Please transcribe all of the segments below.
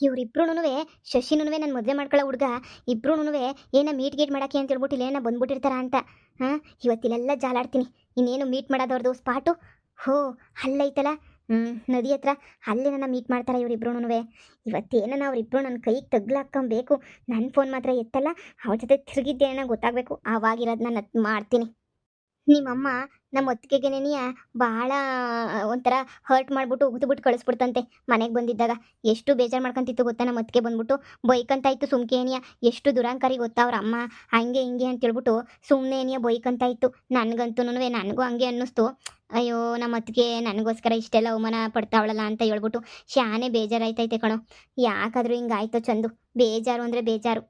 ಇವ್ರಿಬ್ರುನುವೆ ಶಶಿನುವೆ ನನ್ನ ಮದುವೆ ಮಾಡ್ಕೊಳ್ಳೋ ಹುಡುಗ ಇಬ್ರುನುವೆ ಏನ ಮೀಟ್ ಗೇಟ್ ಮಾಡಕ್ಕೆ ಅಂತ ಹೇಳ್ಬಿಟ್ಟು ಇಲ್ಲೇನ ಬಂದ್ಬಿಟ್ಟಿರ್ತಾರ ಅಂತ. ಹಾಂ, ಇವತ್ತಿಲೆಲ್ಲ ಜಾಲಾಡ್ತೀನಿ. ಇನ್ನೇನು ಮೀಟ್ ಮಾಡೋದವ್ರದ್ದು ಸ್ಪಾಟು. ಹೋ, ಅಲ್ಲೈತಲ್ಲ, ನದಿ ಹತ್ರ ಅಲ್ಲೇ ನನ್ನ ಮೀಟ್ ಮಾಡ್ತಾರೆ ಇವರಿಬ್ರುನುವೆ. ಇವತ್ತೇನ ಅವರಿಬ್ರು ನನ್ನ ಕೈಗೆ ತಗ್ಲಾಕೊಂಬೇಕು. ನನ್ನ ಫೋನ್ ಮಾತ್ರ ಎತ್ತಲ್ಲ, ಅವ್ರ ಜೊತೆ ತಿರುಗಿದ್ದೇನ ಗೊತ್ತಾಗಬೇಕು. ಆವಾಗಿರೋದು ನಾನು ಮಾಡ್ತೀನಿ. ನಿಮ್ಮಮ್ಮ ನಮ್ಮ ಅತ್ತಿಗೆಗೆನೆಯ ಭಾಳ ಒಂಥರ ಹರ್ಟ್ ಮಾಡಿಬಿಟ್ಟು ಉಗಿದ್ಬಿಟ್ಟು ಕಳಿಸ್ಬಿಡ್ತಂತೆ ಮನೆಗೆ ಬಂದಿದ್ದಾಗ. ಎಷ್ಟು ಬೇಜಾರು ಮಾಡ್ಕೊಂತಿತ್ತು ಗೊತ್ತಾ ನಮ್ಮ ಅತ್ತಿಗೆ ಬಂದ್ಬಿಟ್ಟು ಬೈಕಂತ ಇತ್ತು. ಸುಮ್ಕೇನಿಯ ಎಷ್ಟು ದುರಾಂಕಾರಿ ಗೊತ್ತಾ ಅವ್ರ ಅಮ್ಮ, ಹಂಗೆ ಹಿಂಗೆ ಅಂತೇಳ್ಬಿಟ್ಟು ಸುಮ್ಮನೆ ಏನಿಯ ಬೈಕಂತ ಇತ್ತು. ನನಗಂತೂ ನನಗೂ ಹಂಗೆ ಅನ್ನಿಸ್ತು. ಅಯ್ಯೋ, ನಮ್ಮ ಅತ್ತಿಗೆ ನನಗೋಸ್ಕರ ಇಷ್ಟೆಲ್ಲ ಅವಮಾನ ಪಡ್ತಾವಳಲ್ಲ ಅಂತ ಹೇಳ್ಬಿಟ್ಟು ಶಾನೆ ಬೇಜಾರಾಯ್ತೈತೆ ಕಣೋ. ಯಾಕಾದರೂ ಹಿಂಗಾಯ್ತೋ ಚಂದು, ಬೇಜಾರು ಅಂದರೆ ಬೇಜಾರು.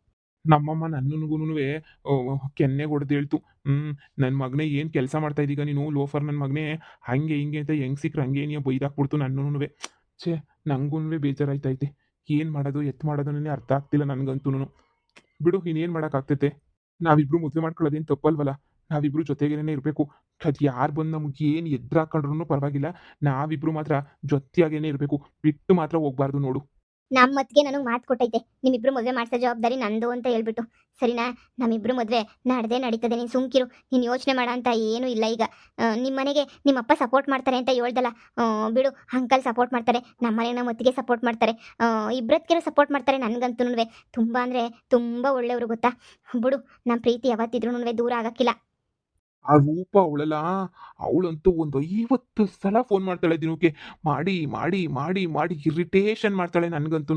ನಮ್ಮಮ್ಮ ನನ್ನನ್ಗೂನುವೆ ಕೆನ್ನೆಗೆ ಹೊಡೆದು ಹೇಳ್ತು. ನನ್ನ ಮಗನೇ ಏನು ಕೆಲಸ ಮಾಡ್ತಾ ಇದ್ದೀಗ ನೀನು ಲೋಫರ್ ನನ್ನ ಮಗನೇ, ಹಂಗೆ ಹಿಂಗೆ ಅಂತ ಹೆಂಗೆ ಸಿಕ್ರೆ ಹಂಗೆ ನೀನು ಬೈದಾಕ್ಬಿಡ್ತು ನನ್ನೂನುವೆ. ಛೇ, ನಂಗೂನುವೆ ಬೇಜಾರಾಯ್ತೈತೆ. ಏನು ಮಾಡೋದು ಎತ್ತು ಮಾಡೋದನ್ನೇ ಅರ್ಥ ಆಗ್ತಿಲ್ಲ ನನಗಂತೂ. ಬಿಡು, ಇನ್ನೇನು ಮಾಡೋಕ್ಕಾಗ್ತೈತೆ. ನಾವಿಬ್ರು ಮದುವೆ ಮಾಡ್ಕೊಳ್ಳೋದೇನು ತಪ್ಪಲ್ವಲ್ಲ. ನಾವಿಬ್ರು ಜೊತೆಗೇನೆ ಇರಬೇಕು. ಅದು ಯಾರು ಬಂದು ನಮ್ಗೆ ಏನು ಎದುರಾಕೊಂಡ್ರೂ ಪರವಾಗಿಲ್ಲ. ನಾವಿಬ್ರು ಮಾತ್ರ ಜೊತೆಯಾಗೇನೆ ಇರಬೇಕು. ಬಿಟ್ಟು ಮಾತ್ರ ಹೋಗ್ಬಾರ್ದು ನೋಡು. ನಮ್ಮ ಅತ್ತಿಗೆ ನನಗೆ ಮಾತು ಕೊಟ್ಟೈತೆ, ನಿಮ್ಮಿಬ್ರು ಮದುವೆ ಮಾಡಿಸೋ ಜವಾಬ್ದಾರಿ ನಂದು ಅಂತ ಹೇಳ್ಬಿಟ್ಟು. ಸರಿನಾ, ನಮ್ಮಿಬ್ರು ಮದುವೆ ನಡೆದೇ ನಡೀತದೆ. ನೀನು ಸುಮ್ಕಿರು, ನೀನು ಯೋಚನೆ ಮಾಡ ಅಂತ ಏನೂ ಇಲ್ಲ. ಈಗ ನಿಮ್ಮ ಮನೆಗೆ ನಿಮ್ಮಪ್ಪ ಸಪೋರ್ಟ್ ಮಾಡ್ತಾರೆ ಅಂತ ಹೇಳ್ದಲ್ಲ, ಬಿಡು, ಅಂಕಲ್ ಸಪೋರ್ಟ್ ಮಾಡ್ತಾರೆ. ನಮ್ಮ ಮನೆಗೆ ನಮ್ಮ ಅತ್ತಿಗೆ ಸಪೋರ್ಟ್ ಮಾಡ್ತಾರೆ. ಇಬ್ಬರತ್ತಿಗೆರು ಸಪೋರ್ಟ್ ಮಾಡ್ತಾರೆ. ನನಗಂತೂ ತುಂಬ ಅಂದರೆ ತುಂಬ ಒಳ್ಳೆಯವರು ಗೊತ್ತಾ. ಬಿಡು, ನಮ್ಮ ಪ್ರೀತಿ ಯಾವತ್ತಿದ್ರೂ ದೂರ ಆಗಕ್ಕಿಲ್ಲ. ಆ ರೂಪ ಅವಳಲ್ಲ, ಅವಳಂತೂ ಒಂದು 50 ಸಲ ಫೋನ್ ಮಾಡ್ತಾಳೆ ದಿನಕ್ಕೆ. ಮಾಡಿ ಮಾಡಿ ಮಾಡಿ ಮಾಡಿ ಇರಿಟೇಷನ್ ಮಾಡ್ತಾಳೆ ನನಗಂತೂ.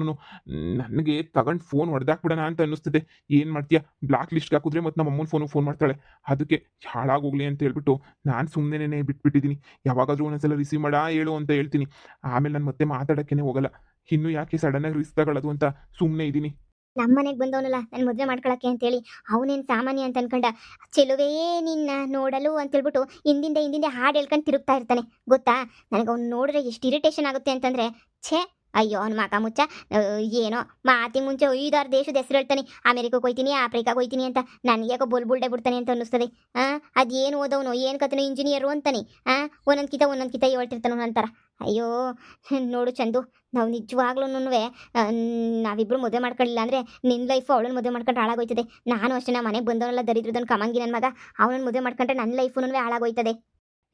ನನಗೆ ತಗೊಂಡು ಫೋನ್ ಹೊಡೆದಾಕ್ಬಿಡೋಣ ಅಂತ ಅನ್ನಿಸ್ತದೆ. ಏನು ಮಾಡ್ತೀಯಾ, ಬ್ಲಾಕ್ ಲಿಸ್ಟ್ಗೆ ಹಾಕಿದ್ರೆ ಮತ್ತು ನಮ್ಮ ಅಮ್ಮನ ಫೋನ್ ಮಾಡ್ತಾಳೆ. ಅದಕ್ಕೆ ಹಾಳಾಗೋಗ್ಲಿ ಅಂತ ಹೇಳ್ಬಿಟ್ಟು ನಾನು ಸುಮ್ಮನೆ ಬಿಟ್ಬಿಟ್ಟಿದ್ದೀನಿ. ಯಾವಾಗಾದ್ರೂ ಒಂದೊಂದ್ಸಲ ರಿಸೀವ್ ಮಾಡ ಹೇಳು ಅಂತ ಹೇಳ್ತೀನಿ. ಆಮೇಲೆ ನಾನು ಮತ್ತೆ ಮಾತಾಡೋಕ್ಕೇ ಹೋಗಲ್ಲ. ಇನ್ನು ಯಾಕೆ ಸಡನ್ನಾಗಿ ರಿಸ್ಕ್ ತಗೊಳ್ಳೋದು ಅಂತ ಸುಮ್ಮನೆ ಇದ್ದೀನಿ. ನಮ್ಮ ಮನೆಗೆ ಬಂದವನಲ್ಲ ನನ್ನ ಮದುವೆ ಮಾಡ್ಕೊಳಕ್ಕೆ ಅಂತೇಳಿ, ಅವನೇನು ಸಾಮಾನ್ಯ ಅಂತ ಅನ್ಕೊಂಡ. ಚೆಲುವೇ ನಿನ್ನ ನೋಡಲು ಅಂತೇಳ್ಬಿಟ್ಟು ಹಿಂದಿಂದೆ ಹಾಡು ಹೇಳ್ಕೊಂಡು ತಿರುಗ್ತಾ ಇರ್ತಾನೆ ಗೊತ್ತಾ. ನನಗೆ ಅವ್ನು ನೋಡಿದ್ರೆ ಎಷ್ಟು ಇರಿಟೇಷನ್ ಆಗುತ್ತೆ ಅಂತಂದರೆ, ಛೇ, ಅಯ್ಯೋ ಅವ್ನ ಮಕ ಮುಚ್ಚ. ಏನೋ ಮಾತಿಗೆ ಮುಂಚೆ 5-6 ದೇಶದ ಹೆಸರು ಹೇಳ್ತಾನೆ. ಅಮೆರಿಕಕ್ಕೆ ಹೋಯ್ತೀನಿ, ಆಫ್ರಿಕಾಗೆ ಹೋಯ್ತೀನಿ ಅಂತ. ನನಗೆ ಯಾಕೋ ಬುಲ್ಡೆ ಬಿಡ್ತಾನೆ ಅಂತ ಅನ್ನಿಸ್ತದೆ. ಅದೇನು ಓದವನು, ಏನು ಕಥನೋ ಇಂಜಿನಿಯರು ಅಂತಾನೆ. ಒಂದೊಂದು ಕಿತ ಹೇಳ್ತಿರ್ತಾನೋ ನಂತರ. ಅಯ್ಯೋ ನೋಡು ಚಂದು, ನಾವು ನಿಜವಾಗ್ಲೂ ನಾವಿಬ್ಬರು ಮದುವೆ ಮಾಡ್ಕೊಳ್ಳಿಲ್ಲ ಅಂದರೆ ನಿನ್ನ ಲೈಫು ಅವಳನ್ನ ಮದುವೆ ಮಾಡ್ಕೊಂಡ್ರೆ ಹಾಳಾಗೋಯ್ತದೆ. ನಾನು ಅಷ್ಟೇ, ನಮ್ಮ ಮನೆಗೆ ಬಂದವನೆಲ್ಲ ದರಿದ್ರದನ್ನು ಕಮಂಗಿ ನನ್ನ ಮಗ, ಅವನನ್ನು ಮದುವೆ ಮಾಡ್ಕೊಂಡ್ರೆ ನನ್ನ ಲೈಫು ಹಾಳಾಗೋಯ್ತದೆ.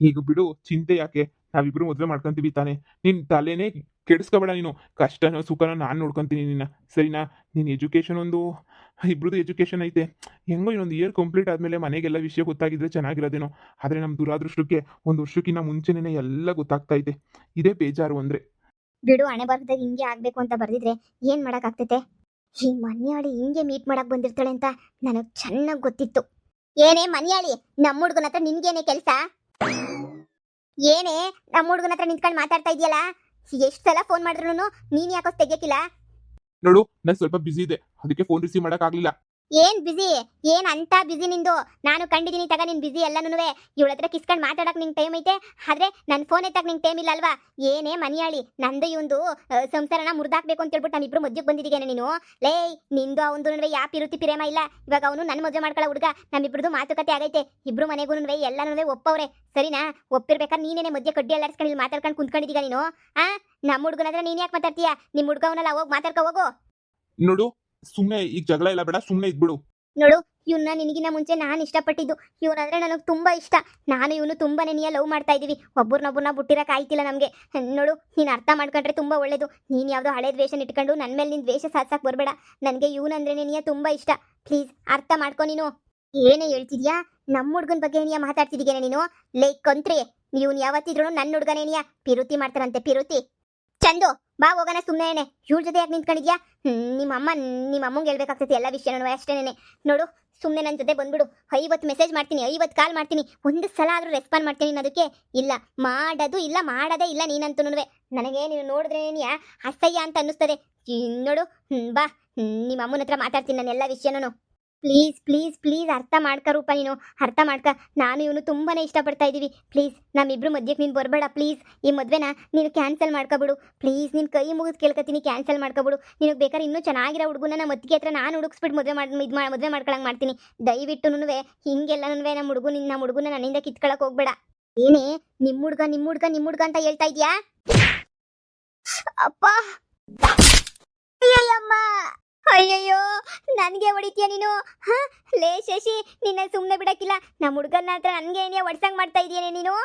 ಈಗ ಬಿಡು, ಚಿಂತೆ ಯಾಕೆ, ನಾವಿಬ್ರು ಮದುವೆ ಮಾಡ್ಕೊಂತೀವಿ ತಾನೆ. ನಿನ್ನ ತಲೆನೇ ಕೆಡಿಸ್ಕೋಬೇಡ ನೀನು. ಕಷ್ಟನೋ ಸುಖನೋ ನಾನು ನೋಡ್ಕೊತೀನಿ ನಿನ್ನ, ಸರಿನಾ. ನಿನ್ನ ಎಜುಕೇಷನ್ ಒಂದು, ಇಬ್ರದ್ದು ಎಜುಕೇಷನ್ ಐತೆ. ಹೆಂಗೋ ಇನ್ನೊಂದು ಇಯರ್ ಕಂಪ್ಲೀಟ್ ಆದಮೇಲೆ ಮನೆಗೆಲ್ಲ ವಿಷಯ ಗೊತ್ತಾಗಿದ್ರೆ ಚೆನ್ನಾಗಿರೋದೇನೋ. ಆದರೆ ನಮ್ಮ ದುರಾದೃಷ್ಟಕ್ಕೆ 1 ವರ್ಷಕ್ಕಿಂತ ಮುಂಚೆನೇ ಎಲ್ಲ ಗೊತ್ತಾಗ್ತಾ ಇದೆ. ಇದೇ ಬೇಜಾರು ಅಂದರೆ. ಬಿಡು, ಹಣೆ ಬರ್ದಾಗ ಹಿಂಗೆ ಆಗಬೇಕು ಅಂತ ಬರ್ದಿದ್ರೆ ಏನು ಮಾಡೋಕ್ಕಾಗ್ತೈತೆ. ಈ ಮನ್ಯಾಳಿ ಹಿಂಗೆ ಮೀಟ್ ಮಾಡಕ್ಕೆ ಬಂದಿರ್ತಾಳೆ ಅಂತ ನನಗೆ ಚೆನ್ನಾಗಿ ಗೊತ್ತಿತ್ತು. ಏನೇ ಮನ್ಯಾಳಿ, ನಮ್ಮ ಹುಡುಗನ ಹತ್ರ ನಿನ್ಗೇನೆ ಕೆಲಸ? ಏನೇ ನಮ್ಮ ಹುಡುಗನ ಹತ್ರ ನಿಂತ್ಕೊಂಡು ಮಾತಾಡ್ತಾ ಇದೆಯಲ್ಲ, ಎಷ್ಟು ಸಲ ಫೋನ್ ಮಾಡಿದ್ರು ನೀನು ಯಾಕೋ ತೆಗಿಯಕ್ಕಿಲ್ಲ? ನೋಡು, ನಾನು ಸ್ವಲ್ಪ ಬ್ಯುಸಿ ಇದೆ, ಅದಕ್ಕೆ ಫೋನ್ ರಿಸೀವ್ ಮಾಡೋಕ್ಕಾಗಲಿಲ್ಲ. ಏನ್ ಬಿಸಿ, ಏನ್ ಅಂತ ಬಿಸಿ ನಿಂದು? ನಾನು ಕಂಡಿದ್ದೀನಿ ತಗ ನಿನ್ ಬಿಸಿ ಎಲ್ಲನೂ. ಇವಳ ಹತ್ರ ಕಿಸ್ಕೊಂಡು ಮಾತಾಡಕ್ ನಿಂಗೆ ಟೈಮ್ ಐತೆ, ಆದ್ರೆ ನನ್ನ ಫೋನ್ ಎತ್ತಕ್ ನಿಂಗೆ ಟೈಮ್ ಇಲ್ಲ ಅಲ್ವಾ? ಏನೇ ಮನಿಯಾಳಿ, ನಂದು ಇವಂದು ಸಂಸಾರನ ಮುರಿದಾಕ್ಬೇಕು ಅಂತ ಹೇಳ್ಬಿಟ್ಟು ನಮ್ಮಿಬ್ರು ಮದ್ಯಕ್ಕೆ ಬಂದಿದ್ದೀಗೇನೆ ನೀನು. ಲೇ, ನಿಂದು ಅವಂದು ಯಾವ ಪಿರುತಿ ಪಿರೇಮ ಇಲ್ಲ. ಇವಾಗ ಅವನು ನನ್ನ ಮದುವೆ ಮಾಡ್ಕೊಳ್ಳೋ ಹುಡುಗ, ನಮ್ಮಿಬ್ರದ್ದು ಮಾತುಕತೆ ಆಗೈತೆ. ಇಬ್ರು ಮನೆಗೂ ಎಲ್ಲನೂ ಒಪ್ಪವ್ರೆ, ಸರಿನಾ. ಒಪ್ಪಿರ್ಬೇಕಾದ್ರೆ ನೀನೇನೆ ಮಧ್ಯ ಕಡ್ಡಿ ಎಲ್ಲಾಡ್ಸ್ಕೊಂಡು ಇಲ್ಲಿ ಮಾತಾಡ್ಕೊಂಡು ಕುಂತ್ಕೊಂಡಿದ್ದೀಗ ನೀನು. ನಮ್ಮ ಹುಡುಗನ ಹತ್ರ ನೀನ್ ಯಾಕೆ ಮಾತಾಡ್ತೀಯಾ? ನಿಮ್ಮ ಹುಡುಗವನ್ನೆಲ್ಲ ಹೋಗಿ ಮಾತಾಡ್ಕೊ ಹೋಗು. ನೋಡು, ಸುಮ್ಮನೆ ಈಗ ಜಗಳ ಇಲ್ಲ, ಬೇಡ, ಸುಮ್ಮನೆ ಇದ್ಬಿಡು. ನೋಡು, ಇವನ್ನ ನಿನಗಿನ್ನ ಮುಂಚೆ ನಾನು ಇಷ್ಟಪಟ್ಟಿದ್ದು. ಇವನಂದ್ರೆ ನನಗೆ ತುಂಬ ಇಷ್ಟ. ನಾನು ಇವನು ತುಂಬ ನೆನೆಯ ಲವ್ ಮಾಡ್ತಾ ಇದ್ದೀವಿ. ಒಬ್ಬರನ್ನೊಬ್ಬರನ್ನ ಬಿಟ್ಟಿರಕ್ಕೆ ಆಯ್ತಿಲ್ಲ ನಮಗೆ. ನೋಡು, ನೀನು ಅರ್ಥ ಮಾಡ್ಕೊಂಡ್ರೆ ತುಂಬ ಒಳ್ಳೇದು. ನೀನು ಯಾವುದೋ ಹಳೆ ದ್ವೇಷ ಇಟ್ಕೊಂಡು ನನ್ನ ಮೇಲೆ ನಿನ್ನ ದ್ವೇಷ ಸಾಧಿಸಕ್ಕೆ ಬರಬೇಡ. ನನಗೆ ಇವನಂದ್ರೆ ನೆನೆಯ ತುಂಬ ಇಷ್ಟ. ಪ್ಲೀಸ್ ಅರ್ಥ ಮಾಡ್ಕೊ ನೀನು. ಏನೇ ಹೇಳ್ತಿದ್ಯಾ? ನಮ್ಮ ಹುಡುಗನ ಬಗ್ಗೆ ಏನಿಯಾ ಮಾತಾಡ್ತಿದ್ದೀಗೇನೆ ನೀನು? ಲೈಕ್ ಕಂತ್ರಿ, ಇವನು ಯಾವತ್ತಿದ್ರು ನನ್ನ ಹುಡುಗನೇನಿಯಾ ಪಿರುತಿ ಮಾಡ್ತಾರಂತೆ, ಪಿರುತಿ. ಚಂದು, ಬಾ ಹೋಗೋಣ. ಸುಮ್ಮನೆ ಇವ್ರ ಜೊತೆ ಯಾಕೆ ನಿಂತ್ಕೊಂಡಿದ್ಯಾ? ನಿಮ್ಮಮ್ಮಂಗೆ ಹೇಳ್ಬೇಕಾಗ್ತೈತಿ ಎಲ್ಲ ವಿಷಯನೂ ಅಷ್ಟೇನೆ. ನೋಡು, ಸುಮ್ಮನೆ ನನ್ನ ಜೊತೆ ಬಂದ್ಬಿಡು. 50 ಮೆಸೇಜ್ ಮಾಡ್ತೀನಿ, 50 ಕಾಲ್ ಮಾಡ್ತೀನಿ, ಒಂದು ಸಲ ಆದರೂ ರೆಸ್ಪಾಂಡ್ ಮಾಡ್ತೀನಿ ಅನ್ನೋದಕ್ಕೆ ಇಲ್ಲ. ಮಾಡೋದು ಇಲ್ಲ, ಮಾಡೋದೇ ಇಲ್ಲ ನೀನಂತೂ. ನನಗೆ ನೀನು ನೋಡಿದ್ರೆ ಅಸಹ್ಯ ಅಂತ ಅನ್ನಿಸ್ತದೆ. ನೋಡು, ಬಾ, ನಿಮ್ಮ ಅಮ್ಮನ ಹತ್ರ ಮಾತಾಡ್ತೀನಿ ನಾನು ಎಲ್ಲ ವಿಷಯನೂ. ಪ್ಲೀಸ್ ಪ್ಲೀಸ್ ಪ್ಲೀಸ್ ಅರ್ಥ ಮಾಡ್ಕ ರೂಪ, ನೀನು ಅರ್ಥ ಮಾಡ್ಕ. ನಾನು ಇವನು ತುಂಬಾ ಇಷ್ಟಪಡ್ತಾ ಇದ್ದೀವಿ. ಪ್ಲೀಸ್ ನಮ್ಮಿಬ್ರು ಮಧ್ಯಕ್ಕೆ ನೀನು ಬರಬೇಡ. ಪ್ಲೀಸ್ ಈ ಮದುವೆನ ನೀನು ಕ್ಯಾನ್ಸಲ್ ಮಾಡ್ಕೊಬಿಡು. ಪ್ಲೀಸ್ ನಿನ್ನ ಕೈ ಮುಗಿದು ಕೇಳ್ಕೊತೀನಿ, ಕ್ಯಾನ್ಸಲ್ ಮಾಡ್ಕೊಬಿಡು. ನಿನಗೆ ಬೇಕಾದ್ರೆ ಇನ್ನೂ ಚೆನ್ನಾಗಿರೋ ಹುಡುಗನ ನಮ್ಮ ಅತ್ತಿಗೆ ಹತ್ರ ನಾನು ಹುಡುಕ್ಸ್ಬಿಟ್ಟು ಮದುವೆ ಮಾಡ್ಕೊಳಂಗೆ ಮಾಡ್ತೀನಿ. ದಯವಿಟ್ಟು ಹಿಂಗೆಲ್ಲನೂ ನಮ್ಮ ಹುಡುಗನ ನನ್ನಿಂದ ಕಿತ್ಕೊಳಕ್ಕೆ ಹೋಗ್ಬೇಡ. ಏನೇ ನಿಮ್ಮ ಹುಡುಗ ಅಂತ ಹೇಳ್ತಾ ಇದೀಯಾ? ಅಪ್ಪ ಅಯ್ಯಯ್ಯೋ ನನಗೆ ಹೊಡಿತೀಯ ನೀನು ಹಾ ಲೇ ಶಶಿ ನಿನ್ನ ಸುಮ್ಮನೆ ಬಿಡಕ್ಕಿಲ್ಲ ನಮ್ಮ ಹುಡುಗನ ಹತ್ರ ನನಗೆ ಏನೇ ಒಡ್ಸಂಗ್ ಮಾಡ್ತಾ ಇದೀಯೇನೆ ನೀನು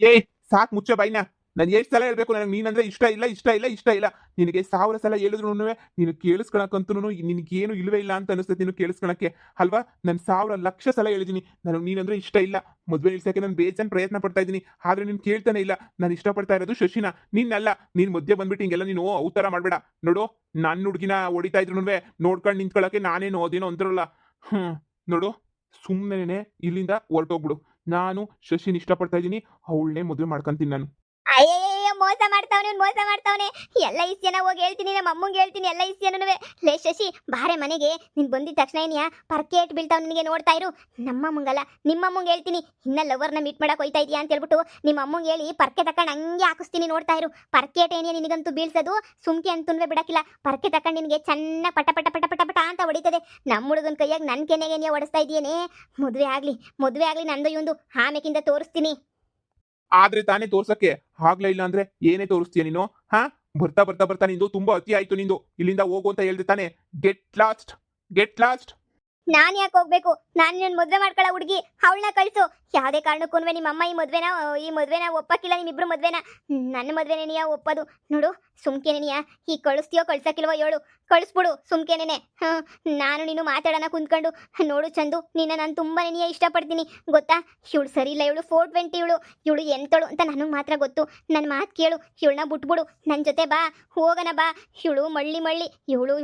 ಏಯ್ ಸಾಕ್ ಮುಚ್ಚ ಬೈನ. ನಾನು ಎಷ್ಟು ಸಲ ಹೇಳ್ಬೇಕು ನನಗೆ ನೀನಂದ್ರೆ ಇಷ್ಟ ಇಲ್ಲ ಇಷ್ಟ ಇಲ್ಲ ಇಷ್ಟ ಇಲ್ಲ. ನಿನಗೆ 1000 ಸಲ ಹೇಳಿದ್ರು ನೀನು ಕೇಳಿಸ್ಕೊಳಕ್ಕಂತೂ ನಿನಗೇನು ಇಲ್ವೇ ಇಲ್ಲ ಅಂತ ಅನಿಸ್ತೈತೆ ನೀನು ಕೇಳಿಸ್ಕೊಳಕ್ಕೆ ಅಲ್ವಾ. ನಾನು 1000 ಲಕ್ಷ ಸಲ ಹೇಳಿದ್ದೀನಿ ನನಗೆ ನೀನಂದ್ರೆ ಇಷ್ಟ ಇಲ್ಲ. ಮದುವೆ ನಿಲ್ಸಕ್ಕೆ ನಾನು ಬೇಜಾನ್ ಪ್ರಯತ್ನ ಪಡ್ತಾ ಇದ್ದೀನಿ, ಆದ್ರೆ ನೀನು ಕೇಳ್ತಾನೆ ಇಲ್ಲ. ನಾನು ಇಷ್ಟಪಡ್ತಾ ಇರೋದು ಶಶಿನ, ನಿನ್ನಲ್ಲ. ನೀನು ಮಧ್ಯೆ ಬಂದ್ಬಿಟ್ಟು ಹಿಂಗೆಲ್ಲ ನೀನು ಅವತಾರ ಮಾಡಬೇಡ. ನೋಡು ನನ್ನ ಹುಡುಗಿನ ಹೊಡಿತಾ ಇದ್ರು ನೋಡ್ಕೊಂಡು ನಿಂತ್ಕೊಳ್ಳೋಕೆ ನಾನೇನು ಅದೇನೋ ಅಂತಾರಲ್ಲ. ನೋಡು ಸುಮ್ಮನೆ ಇಲ್ಲಿಂದ ಹೊರಟೋಗ್ಬಿಡು. ನಾನು ಶಶಿನ ಇಷ್ಟಪಡ್ತಾ ಇದ್ದೀನಿ, ಅವಳನ್ನೇ ಮದುವೆ ಮಾಡ್ಕೊಂತೀನಿ ನಾನು. ಅಯ್ಯಯ್ಯೋ ಮೋಸ ಮಾಡ್ತಾವನೆ ಎಲ್ಲ ಇಸ್ಯನ ಹೋಗಿ ಹೇಳ್ತೀನಿ ನಮ್ಮ ಅಮ್ಮಂಗೆ ಹೇಳ್ತೀನಿ ಎಲ್ಲ ಇಸ್ಯನೂ ಲೇ ಶಶಿ ಬಾರೆ ಮನೆಗೆ ನೀನು ಬಂದಿದ ತಕ್ಷಣ ಏನಿಯಾ ಪರ್ಕೇಟ್ ಬೀಳ್ತಾವ್ ನಿನಗೆ ನೋಡ್ತಾ ಇರು. ನಮ್ಮಮ್ಮಂಗಲ್ಲ ನಿಮ್ಮಮ್ಮಂಗೆ ಹೇಳ್ತೀನಿ ಇನ್ನ ಲವರ್ನ ಮೀಟ್ ಮಾಡಕ್ ಹೋಯ್ತಾ ಇದೀಯಾ ಅಂತ ಹೇಳ್ಬಿಟ್ಟು ನಿಮ್ಮ ಅಮ್ಮಂಗೆ ಹೇಳಿ ಪರ್ಕೆ ತಕೊಂಡು ಹಂಗೆ ಹಾಕಿಸ್ತೀನಿ ನೋಡ್ತಾ ಇರು. ಪರ್ಕೇಟ್ ಏನಿಯಾ ನಿನಗಂತೂ ಬೀಳ್ಸೋದು ಸುಮ್ಕೆ ಅಂತುನ್ವೆ ಬಿಡಕ್ಕಿಲ್ಲ. ಪರ್ಕೆ ತಕೊಂಡು ನಿನಗೆ ಚೆನ್ನಾಗಿ ಪಟ ಪಟ ಪಟ ಪಟ ಪಟ ಅಂತ ಹೊಡಿತದೆ. ನಮ್ಮ ಹುಡುಗನ ಕೈಯಾಗ ನನ್ನ ಕೆನೆಗೆ ಹೊಡಿಸ್ತಾ ಇದೀಯೇನೆ. ಮದುವೆ ಆಗ್ಲಿ ನಂದು ಇವಂದು ಆಮೇಕಿಂದ ತೋರಿಸ್ತೀನಿ. ಆದ್ರೆ ತಾನೇ ತೋರ್ಸಕ್ಕೆ ಆಗ್ಲೇ ಇಲ್ಲ ಅಂದ್ರೆ ಏನೇ ತೋರಿಸ್ತೀಯ ನೀನು? ಹಾ ಬರ್ತಾ ಬರ್ತಾ ಬರ್ತಾ ನಿಂದು ತುಂಬಾ ಅತಿ ಆಯ್ತು. ನಿಂದು ಇಲ್ಲಿಂದ ಹೋಗು ಅಂತ ಹೇಳ್ದೆ ತಾನೆ. Get lost. ನಾನು ಯಾಕೆ ಹೋಗ್ಬೇಕು? ನಾನು ನಿನ್ನ ಮದುವೆ ಮಾಡ್ಕೊಳ್ಳೋ ಹುಡುಗಿ ಅವಳನ್ನ ಕಳಿಸು. ಯಾವುದೇ ಕಾರಣಕ್ಕೂ ನಿಮ್ಮ ಅಮ್ಮ ಈ ಮದುವೆನ ಒಪ್ಪಕ್ಕಿಲ್ಲ. ನಿಮ್ಮಿಬ್ರು ಮದುವೆನ ನನ್ನ ಮದುವೆನೇನಿಯಾ ಒಪ್ಪೋದು. ನೋಡು ಸುಮ್ಕೆನೇನಿಯಾ ಈಗ ಕಳಿಸ್ತೀಯೋ ಕಳ್ಸಕ್ಕಿಲ್ವೋ ಹೇಳು, ಕಳಿಸ್ಬಿಡು ಸುಮ್ಕೆನೇನೆ. ನಾನು ನೀನು ಮಾತಾಡೋಣ ಕುಂತ್ಕೊಂಡು. ನೋಡು ಚಂದು ನಿನ್ನ ನಾನು ತುಂಬ ನೆನೆಯ ಇಷ್ಟಪಡ್ತೀನಿ ಗೊತ್ತಾ. ಇವಳು ಸರಿ ಇಲ್ಲ, ಇವಳು 420 ಇವಳು ಎಂತಳು ಅಂತ ನನಗೆ ಮಾತ್ರ ಗೊತ್ತು. ನನ್ನ ಮಾತು ಕೇಳು, ಇವಳನ್ನ ಬಿಟ್ಬಿಡು, ನನ್ನ ಜೊತೆ ಬಾ, ಹೋಗೋಣ ಬಾ. ಇವಳು ಮಳ್ಳಿ ಇವಳು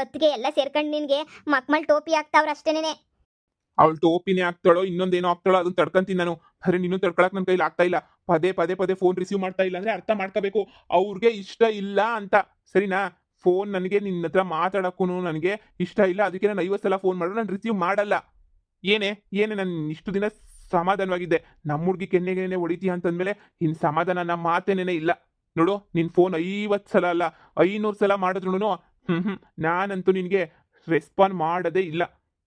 ಹೊತ್ತಿಗೆ ಎಲ್ಲ ಸೇರ್ಕೊಂಡು ನಿನಗೆ ಮಕ್ಮಲ್ ಟೋಪಿ ಆಗ್ತಾವ್ರ ಅಷ್ಟೇನೆ. ಅವಳು ಟೋಪಿನೇ ಆಗ್ತಾಳೋ ಇನ್ನೊಂದೇನೋ ಆಗ್ತಾಳೋ ಅದನ್ನ ತಡ್ಕೊಂತೀನಿ ನಾನು. ಅರೆ ನೀನು ತಡ್ಕೊಳಕ್ ನನ್ನ ಕೈಲಿ ಆಗ್ತಾ ಇಲ್ಲ. ಪದೇ ಫೋನ್ ರಿಸೀವ್ ಮಾಡ್ತಾ ಇಲ್ಲ ಅಂದ್ರೆ ಅರ್ಥ ಮಾಡ್ಕೋಬೇಕು ಅವ್ರಿಗೆ ಇಷ್ಟ ಇಲ್ಲ ಅಂತ, ಸರಿನಾ? ಫೋನ್ ನನಗೆ ನಿನ್ನ ಹತ್ರ ಮಾತಾಡಕ್ಕೂ ನನಗೆ ಇಷ್ಟ ಇಲ್ಲ. ಅದಕ್ಕೆ ನಾನು 50 ಸಲ ಫೋನ್ ಮಾಡಿದ್ರು ನಾನು ರಿಸೀವ್ ಮಾಡಲ್ಲ. ಏನೇ ನಾನು ಇಷ್ಟು ದಿನ ಸಮಾಧಾನವಾಗಿದ್ದೆ. ನಮ್ಮ ಹುಡುಗಿ ಕೆನ್ನೆಗೆ ಹೊಡಿತೀಯ ಅಂತಂದ್ಮೇಲೆ ಇನ್ನು ಸಮಾಧಾನ ನಮ್ಮ ಮಾತೇನೇ ಇಲ್ಲ. ನೋಡು ನಿನ್ನ ಫೋನ್ 50 ಸಲ ಅಲ್ಲ 500 ಸಲ ಮಾಡಿದ್ರು ನಾನಂತೂ ನಿನಗೆ ರೆಸ್ಪಾಂಡ್ ಮಾಡೋದೇ ಇಲ್ಲ.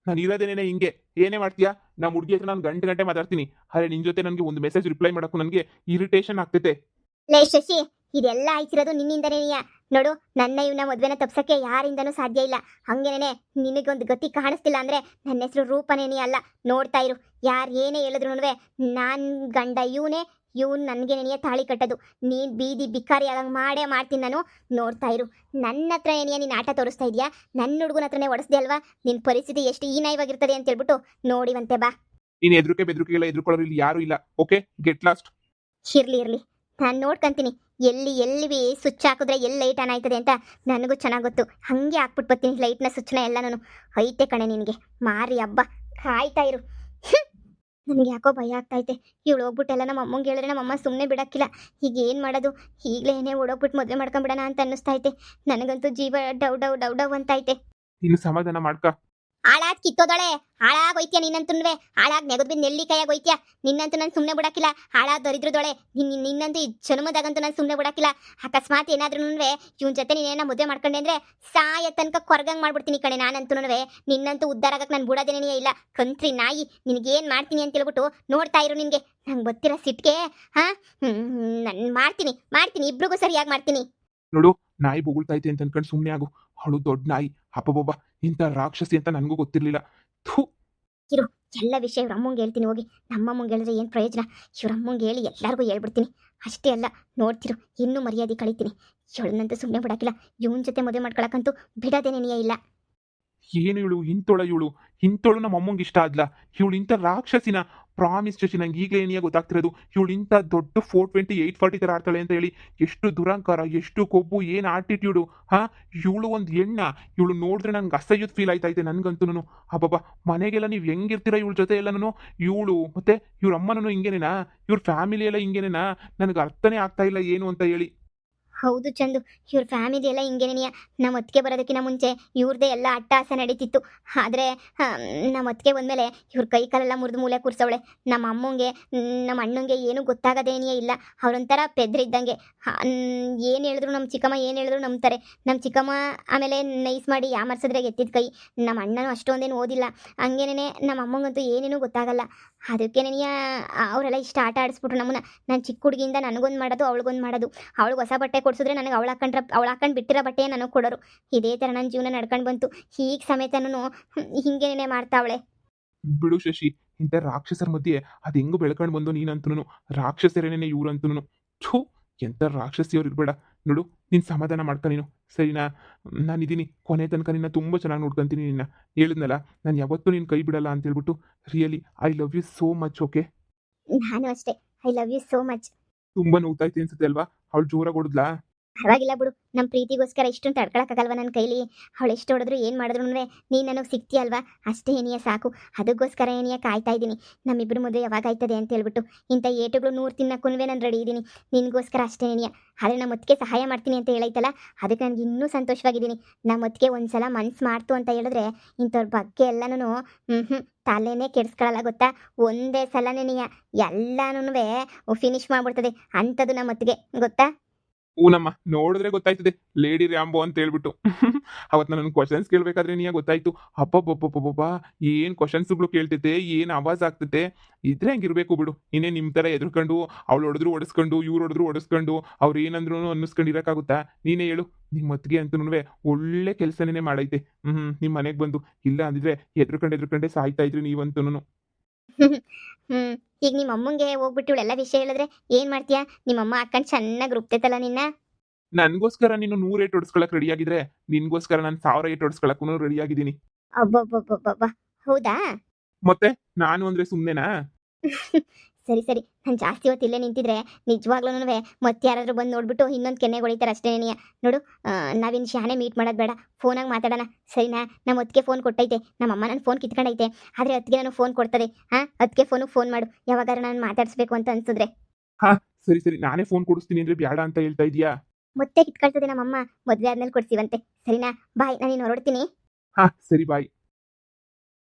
ನಾನು ಇರೋದೇನೇ ಹಿಂಗೆ. ಏನೇ ಮಾಡ್ತೀಯಾ? ನಮ್ಮ ಹುಡುಗಿ ಹತ್ರ ನಾನು ಗಂಟೆ ಮಾತಾಡ್ತೀನಿ, ಅರೆ ನಿನ್ನ ಜೊತೆ ನನಗೆ ಒಂದು ಮೆಸೇಜ್ ರಿಪ್ಲೈ ಮಾಡೋಕ್ಕೂ ನನಗೆ ಇರಿಟೇಷನ್ ಆಗ್ತೈತೆ. ಲೇ ಶಶಿ ಇದೆಲ್ಲ ಆಯ್ತಿರೋದು ನಿನ್ನಿಂದನೇನಿಯ. ನೋಡು ನನ್ನ ಇವನ ಮದುವೆನ ತಪ್ಸಕ್ಕೆ ಯಾರಿಂದನೂ ಸಾಧ್ಯ ಇಲ್ಲ. ಹಂಗೇನೆ ನಿನಗೊಂದು ಗತಿ ಕಾಣಿಸ್ತಿಲ್ಲ ಅಂದ್ರೆ ನನ್ನ ಹೆಸರು ರೂಪನೇನಿ ಅಲ್ಲ. ನೋಡ್ತಾ ಇರು, ಯಾರು ಏನೇ ಹೇಳಿದ್ರು ನಾನು ಗಂಡ ಇವನು ನನಗೆ ನೆನೆಯ ತಾಳಿ ಕಟ್ಟೋದು. ನೀನು ಬೀದಿ ಬಿಕ್ಕಾರಿ ಆದಂಗೆ ಮಾಡ್ತೀನಿ ನಾನು. ನೋಡ್ತಾ ಇರು, ನನ್ನ ಹತ್ರ ಏನಿಯ ನೀನು ಆಟ ತೋರಿಸ್ತಾ ಇದೆಯಾ? ನನ್ನ ಹುಡುಗನ ಹತ್ರನೇ ಹೊಡೆಸ್ದೆ ಅಲ್ವಾ? ನಿನ್ನ ಪರಿಸ್ಥಿತಿ ಎಷ್ಟು ಹೀನಾಯವಾಗಿರ್ತದೆ ಅಂತ ಹೇಳ್ಬಿಟ್ಟು ನೋಡಿವಂತೆ ಬಾ. ನೀನು ಬೆದರಿಕೆಲ್ಲ ಎದುರ್ಕೊಳ್ಳೋರು ಇಲ್ಲಿ ಯಾರು ಇಲ್ಲ. Okay get lost. ಇರ್ಲಿ ನಾನು ನೋಡ್ಕೊಂತೀನಿ. ಎಲ್ಲಿ ಸ್ವಿಚ್ ಹಾಕಿದ್ರೆ ಎಲ್ಲಿ ಲೈಟ್ ಆನ್ ಆಯ್ತದೆ ಅಂತ ನನಗೂ ಚೆನ್ನಾಗಿ ಗೊತ್ತು. ಹಾಗೆ ಹಾಕ್ಬಿಟ್ಟು ಬರ್ತೀನಿ ಲೈಟ್ನ ಸ್ವಿಚ್ನ ಎಲ್ಲ. ನಾನು ಐತೆ ಕಣೆ ನಿನಗೆ ಮಾರಿ ಹಬ್ಬ, ಕಾಯ್ತಾ ಇರು. ನನಗೆ ಯಾಕೋ ಭಯ ಆಗ್ತೈತೆ. ಇವಳು ಹೋಗ್ಬಿಟ್ಟೆಲ್ಲ ನಮ್ಮ ಅಮ್ಮಂಗೆ ಹೇಳಿದ್ರೆ ನಮ್ಮ ಅಮ್ಮ ಸುಮ್ಮನೆ ಬಿಡಕ್ಕಿಲ್ಲ. ಈಗ ಏನು ಮಾಡೋದು? ಈಗಲೇ ಏನೇ ಓಡೋಗ್ಬಿಟ್ಟು ಮದುವೆ ಮಾಡ್ಕೊಂಬಿಡೋಣ ಅಂತ ಅನ್ನಿಸ್ತೈತೆ. ನನಗಂತೂ ಜೀವ ಡವ್ ಅಂತೈತೆ. ನೀನು ಸಮಾಧಾನ ಮಾಡ್ಕ. ಹಾಳಾಗಿ ಕಿತ್ತೋದಳೆ, ಹಾಳಾಗೋಯ್ತೀಯ ನೀನಂತೂ. ಹಾಳಾಗಿ ನೆಗದ್ ಬಿದ್ದು ನೆಲ್ಲಿ ಕೈಯಾಗ ಹೋಯ್ತೀಯ. ನಿನ್ನಂತೂ ನಾನು ಸುಮ್ಮನೆ ಬಿಡಕ್ಕಿಲ್ಲ. ಹಾಳಾಗಿ ದರಿದ್ರದೊಳೆ ನಿನ್ನಂತೂ ಈ ಜನ್ಮದಾಗಂತೂ ನಾನು ಸುಮ್ಮನೆ ಬಿಡಕ್ಕಿಲ್ಲ. ಅಕಸ್ಮಾತ್ ಏನಾದ್ರೂ ಇವನ ಜೊತೆ ನೀನೇನ ಮದುವೆ ಮಾಡ್ಕೊಂಡೆ ಅಂದ್ರೆ ಸಾಯ ತನಕ ಕೊರಗಂಗೆ ಮಾಡ್ಬಿಡ್ತೀನಿ ಕಣೆ ನಾನಂತೂ. ನಿನ್ನಂತೂ ಉದ್ಧಾರ ಆಗಕ್ಕೆ ನಾನು ಬಿಡೋದೇನೇ ಇಲ್ಲ. ಕಂತ್ರಿ ನಾಯಿ, ನಿನಗೇನು ಮಾಡ್ತೀನಿ ಅಂತ ಹೇಳ್ಬಿಟ್ಟು ನೋಡ್ತಾ ಇರು. ನಿನಗೆ ನಂಗೆ ಗೊತ್ತಿರೋ ಸಿಟ್ಗೆ ನಾನು ಮಾಡ್ತೀನಿ ಇಬ್ರಿಗೂ ಸರಿಯಾಗಿ ಮಾಡ್ತೀನಿ. ನೋಡು ನಾಯಿ ಬೊಗಳ್ತೈತೆ ಅಂತ ಅನ್ಕೊಂಡು ಸುಮ್ಮನೆ ಆಗು. ಅವಳು ದೊಡ್ಡ ನಾಯಿ, ಅಪ್ಪಬ್ಬಬ್ಬ ಇಂಥ ರಾಕ್ಷಸಿ ಅಂತ ನನಗೂ ಗೊತ್ತಿರಲಿಲ್ಲ. ಇರು, ಎಲ್ಲ ವಿಷಯ ಇವ್ರ ಅಮ್ಮಂಗೆ ಹೇಳ್ತೀನಿ ಹೋಗಿ. ನಮ್ಮಮ್ಮಂಗೆ ಹೇಳಿದ್ರೆ ಏನು ಪ್ರಯೋಜನ? ಇವ್ರ ಅಮ್ಮಂಗೆ ಹೇಳಿ ಎಲ್ಲರಿಗೂ ಹೇಳ್ಬಿಡ್ತೀನಿ. ಅಷ್ಟೇ ಅಲ್ಲ, ನೋಡ್ತಿರು ಇನ್ನೂ ಮರ್ಯಾದೆ ಕಳಿತೀನಿ. ಇವಳನ್ನಂತೂ ಸುಮ್ಮನೆ ಬಿಡಕ್ಕಿಲ್ಲ. ಇವನ ಜೊತೆ ಮದುವೆ ಮಾಡ್ಕೊಳಕ್ಕಂತೂ ಬಿಡೋದೇನೇನಿಯ ಇಲ್ಲ. ಏನು ಇವಳು ಇಂಥೋಳು ನಮ್ಮ ಅಮ್ಮಂಗೆ ಇಷ್ಟ ಆದ್ಲ? ಇವಳು ಇಂಥ ರಾಕ್ಷಸಿನ? ಪ್ರಾಮಿಸ್ ಶಶಿ, ನಂಗೆ ಈಗಲೇ ಏನಿಯ ಗೊತ್ತಾಗ್ತಿರೋದು. ಇವಳು ಇಂಥ ದೊಡ್ಡ 420 840 ಥರ ಆಡ್ತಾಳೆ ಅಂತ ಹೇಳಿ. ಎಷ್ಟು ದುರಂಕಾರ, ಎಷ್ಟು ಕೊಬ್ಬು, ಏನು ಆಟಿಟ್ಯೂಡು. ಇವಳು ಒಂದು ಇವಳು ನೋಡಿದ್ರೆ ನಂಗೆ ಅಸಹ್ಯದ ಫೀಲ್ ಆಯ್ತೈತೆ ನನಗಂತೂ. ಅಬ್ಬಬ್ಬ, ಮನೆಗೆಲ್ಲ ನೀವು ಹೆಂಗಿರ್ತೀರ ಇವಳ ಜೊತೆ ಎಲ್ಲನೂ. ಇವಳು ಮತ್ತೆ ಇವ್ರ ಅಮ್ಮನೂ ಹಿಂಗೇನೇನಾ? ಇವ್ರ ಫ್ಯಾಮಿಲಿ ಎಲ್ಲ ಹಿಂಗೇನೇನಾ? ನನಗೆ ಅರ್ಥನೇ ಆಗ್ತಾ ಇಲ್ಲ ಏನು ಅಂತ ಹೇಳಿ. ಹೌದು ಚಂದು, ಇವ್ರ ಫ್ಯಾಮಿಲಿ ಎಲ್ಲ ಹಿಂಗೇನೆಯಾ. ನಮ್ಮ ಅತ್ತಿಗೆ ಬರೋದಕ್ಕಿಂತ ಮುಂಚೆ ಇವ್ರದ್ದೇ ಎಲ್ಲ ಅಟ್ಟಹಾಸ ನಡೀತಿತ್ತು. ಆದರೆ ನಮ್ಮ ಅತ್ತಿಗೆ ಬಂದಮೇಲೆ ಇವ್ರ ಕೈ ಕಾಲೆಲ್ಲ ಮುರಿದು ಮೂಲೆ ಕೂರ್ಸವಳೆ. ನಮ್ಮ ಅಮ್ಮಂಗೆ ನಮ್ಮ ಅಣ್ಣಂಗೆ ಏನೂ ಗೊತ್ತಾಗದೇನೇ ಇಲ್ಲ. ಅವರೊಂಥರ ಪೆದ್ರಿದ್ದಂಗೆ. ಏನು ಹೇಳಿದ್ರು ನಮ್ಮ ಚಿಕ್ಕಮ್ಮ ಏನು ಹೇಳಿದ್ರು ನಂಬ್ತಾರೆ. ನಮ್ಮ ಚಿಕ್ಕಮ್ಮ ಆಮೇಲೆ ನೈಸ್ ಮಾಡಿ ಯಾಮರ್ಸಿದ್ರೆ ಎತ್ತಿದ ಕೈ. ನಮ್ಮ ಅಣ್ಣನೂ ಅಷ್ಟೊಂದೇನು ಓದಿಲ್ಲ. ಹಂಗೇನೆ ನಮ್ಮ ಅಮ್ಮಂಗಂತೂ ಏನೇನೂ ಗೊತ್ತಾಗಲ್ಲ. ಅದಕ್ಕೇನೆಯ ಅವರೆಲ್ಲ ಇಷ್ಟ ಆಟ ಆಡಿಸ್ಬಿಟ್ರು ನಮ್ಮನ್ನ. ನಾನು ಚಿಕ್ಕ ಹುಡುಗಿಯಿಂದ ನನಗೊಂದು ಮಾಡೋದು ಅವಳಿಗೊಂದು ಮಾಡೋದು. ಅವಳಿಗೆ ಹೊಸ ಬಟ್ಟೆ ಕೊಡ್ಸಿದ್ರೆ ನನಗೆ ಅವಳು ಹಾಕೊಂಡು ಬಿಟ್ಟಿರೋ ಬಟ್ಟೆ ನನಗೆ ಕೊಡೋರು. ಇದೇ ಥರ ನನ್ನ ಜೀವನ ನಡ್ಕೊಂಡು ಬಂತು. ಈಗ ಸಮೇತನೂ ಹಿಂಗೇನೆ ಮಾಡ್ತಾವಳೆ. ಬಿಡು ಶಶಿ, ಇಂಥ ರಾಕ್ಷಸರ ಮಧ್ಯೆ ಅದು ಹೆಂಗು ಬೆಳ್ಕೊಂಡು ಬಂದು ನೀನಂತೂ ರಾಕ್ಷಸರೇನೇ ಇವ್ರಂತೂ. ಥೂ, ಎಂಥ ರಾಕ್ಷಸಿಯವ್ರು ಇರಬೇಡ. ನೋಡು, ನೀನು ಸಮಾಧಾನ ಮಾಡ್ಕ ನೀನು, ಸರಿನಾ? ನಾನಿದ್ದೀನಿ ಕೊನೆ ತನಕ ನಿನ್ನ ತುಂಬ ಚೆನ್ನಾಗಿ ನೋಡ್ಕೊತೀನಿ. ನಿನ್ನ ಹೇಳಿದ್ನಲ್ಲ, ನಾನು ಯಾವತ್ತೂ ನಿನ್ನ ಕೈ ಬಿಡಲ್ಲ ಅಂತ ಹೇಳ್ಬಿಟ್ಟು. Really I love you so much. Okay, ನಾನು ಅಷ್ಟೇ, I love you so much. ತುಂಬ ನೋವ್ತಾಯ್ತು ಅನ್ಸುತ್ತೆ ಅಲ್ವಾ? ಅವಳು ಜೋರಾಗಿ ಹೊಡೆದ್ಲಾ? ಪರವಾಗಿಲ್ಲ ಬಿಡು, ನಮ್ಮ ಪ್ರೀತಿಗೋಸ್ಕರ ಇಷ್ಟೊಂದು ತಡ್ಕೊಳಕ್ಕಾಗಲ್ವ ನನ್ನ ಕೈಲಿ? ಅವಳು ಎಷ್ಟು ಹೊಡೆದ್ರು ಏನು ಮಾಡಿದ್ರು ನೀನು ನನಗೆ ಸಿಗ್ತೀಯಲ್ವಾ, ಅಷ್ಟೇ ಏನಿಯ ಸಾಕು. ಅದಕ್ಕೋಸ್ಕರ ಏನಿಯ ಕಾಯ್ತಾ ಇದ್ದೀನಿ, ನಮ್ಮಿಬ್ಬರು ಮದುವೆ ಯಾವಾಗ ಆಯ್ತದೆ ಅಂತ ಹೇಳ್ಬಿಟ್ಟು. ಇಂಥ ಏಟುಗಳು 100 ತಿನ್ನಕ್ಕೂ ನಾನು ರೆಡಿ ಇದ್ದೀನಿ, ನಿನಗೋಸ್ಕರ ಅಷ್ಟೇ ಏನಿಯ. ಆದರೆ ನಮ್ಮ ಒತ್ತಿಗೆ ಸಹಾಯ ಮಾಡ್ತೀನಿ ಅಂತ ಹೇಳೈತಲ್ಲ, ಅದಕ್ಕೆ ನನಗೆ ಇನ್ನೂ ಸಂತೋಷವಾಗಿದ್ದೀನಿ. ನಮ್ಮ ಒತ್ತಿಗೆ ಒಂದ್ಸಲ ಮನ್ಸು ಮಾಡ್ತು ಅಂತ ಹೇಳಿದ್ರೆ ಇಂಥವ್ರ ಬಗ್ಗೆ ಎಲ್ಲನೂ ತಲೆನೇ ಕೆಡಿಸ್ಕೊಳ್ಳಲ್ಲ ಗೊತ್ತಾ. ಒಂದೇ ಸಲ ನೆನೆಯ ಎಲ್ಲನೂ ಫಿನಿಶ್ ಮಾಡ್ಬಿಡ್ತದೆ ಅಂಥದ್ದು ನಮ್ಮ ಒತ್ತಿಗೆ, ಗೊತ್ತಾ? ಊನಮ್ಮ, ನೋಡಿದ್ರೆ ಗೊತ್ತಾಯ್ತದೆ ಲೇಡಿ ರ್ಯಾಂಬೋ ಅಂತ ಹೇಳ್ಬಿಟ್ಟು. ಅವತ್ತು ನನ್ನ ಕ್ವಶನ್ಸ್ ಕೇಳಬೇಕಾದ್ರೆ ನೀ ಗೊತ್ತಾಯ್ತು. ಅಪ್ಪಬ್ಬಬ್ಬಬ್ಬಬ್ಬ, ಏನು ಕ್ವಶನ್ಸ್ಗಳು ಕೇಳ್ತೈತೆ, ಏನು ಆವಾಜ್ ಆಗ್ತೈತೆ. ಇದ್ರೆ ಹಂಗಿರ್ಬೇಕು ಬಿಡು. ಇನ್ನೇ ನಿಮ್ಮ ಥರ ಎದ್ರುಕೊಂಡು ಅವಳು ಹೊಡೆದ್ರು ಹೊಡೆಸ್ಕೊಂಡು, ಇವ್ರು ಹೊಡೆದ್ರು ಹೊಡೆಸ್ಕೊಂಡು, ಅವ್ರು ಏನಂದ್ರು ಅನ್ನಿಸ್ಕೊಂಡು ಇರೋಕ್ಕಾಗುತ್ತಾ? ನೀನೇ ಹೇಳು. ನಿಮ್ಮ ಹೊತ್ತಿಗೆ ಅಂತೂ ಒಳ್ಳೆ ಕೆಲಸನೇ ಮಾಡೈತೆ. ನಿಮ್ಮ ಮನೆಗೆ ಬಂದು, ಇಲ್ಲ ಅಂದಿದ್ರೆ ಎದ್ರುಕೊಂಡೆ ಸಾಯ್ತಾ ಇದ್ರಿ ನೀವಂತೂ. ಈಗ ನಿಮ್ಮ ಅಮ್ಮಂಗೆ ಹೋಗ್ಬಿಟ್ಟು ಇವಳೆಲ್ಲ ವಿಷಯ ಹೇಳಿದ್ರೆ ಏನು ಮಾಡ್ತೀಯಾ? ನಿಮ್ಮಮ್ಮ ಹಾಕೊಂಡು ಚೆನ್ನಾಗಿ ರುಬ್ತೈತಲ್ಲ ನಿನ್ನ. ನನಗೋಸ್ಕರ ನೀನು 100 ಏಟ್ ಹೊಡ್ಸ್ಕೊಳಕ್ ರೆಡಿ ಆಗಿದ್ರೆ, ನಿನ್ಗೋಸ್ಕರ ನಾನು 1000 ಏಟ್ ಹೊಡ್ಸ್ಕೊಳಕ್ಕೂ ರೆಡಿ ಆಗಿದ್ದೀನಿ. ಅಬ್ಬಬ್ಬಬ್ಬಬ್ಬ, ಹೌದಾ? ಮತ್ತೆ ನಾನು ಅಂದ್ರೆ ಸುಮ್ಮನೆನಾ? ಸರಿ ಸರಿ, ನಾನು ಜಾಸ್ತಿ ಹೊತ್ತು ಇಲ್ಲೇ ನಿಂತಿದ್ರೆ ನಿಜವಾಗ್ಲೂ ಮತ್ತೆ ಯಾರಾದರೂ ಬಂದು ನೋಡ್ಬಿಟ್ಟು ಇನ್ನೊಂದು ಕೆನ್ನೆ ಹೊಡಿತಾರೆ ಅಷ್ಟೇ. ನೋಡು, ನಾವಿನ್ನು ಶಾನೆ ಮೀಟ್ ಮಾಡೋದು ಬೇಡ, ಫೋನಾಗಿ ಮಾತಾಡೋಣ, ಸರಿನಾ? ನಮ್ಮ ಹೊತ್ತಿಗೆ ಫೋನ್ ಕೊಟ್ಟೈತೆ, ನಮ್ಮಮ್ಮ ನನ್ನ ಫೋನ್ ಕಿತ್ಕೊಂಡೈತೆ. ಆದರೆ ಅದಕ್ಕೆ ನಾನು ಫೋನ್ ಕೊಡ್ತದೆ. ಅದಕ್ಕೆ ಫೋನ್ ಮಾಡು ಯಾವಾಗಾರ ನಾನು ಮಾತಾಡಿಸ್ಬೇಕು ಅಂತ ಅನ್ಸಿದ್ರೆ. ಹಾ, ಸರಿ, ನಾನೇ ಫೋನ್ ಕೊಡಿಸ್ತೀನಿ ಅಂದ್ರೆ ಬ್ಯಾಡ ಅಂತ ಹೇಳ್ತಾ ಇದೀಯಾ? ಮತ್ತೆ ಕಿತ್ಕೊಳ್ತದೆ ನಮ್ಮಮ್ಮ, ಮದುವೆ ಆದ್ಮೇಲೆ ಕೊಡ್ತೀವಂತೆ, ಸರಿನಾ? ಬಾಯ್, ನಾನು ಹೊರಡ್ತೀನಿ. ಹಾ ಸರಿ, ಬಾಯ್.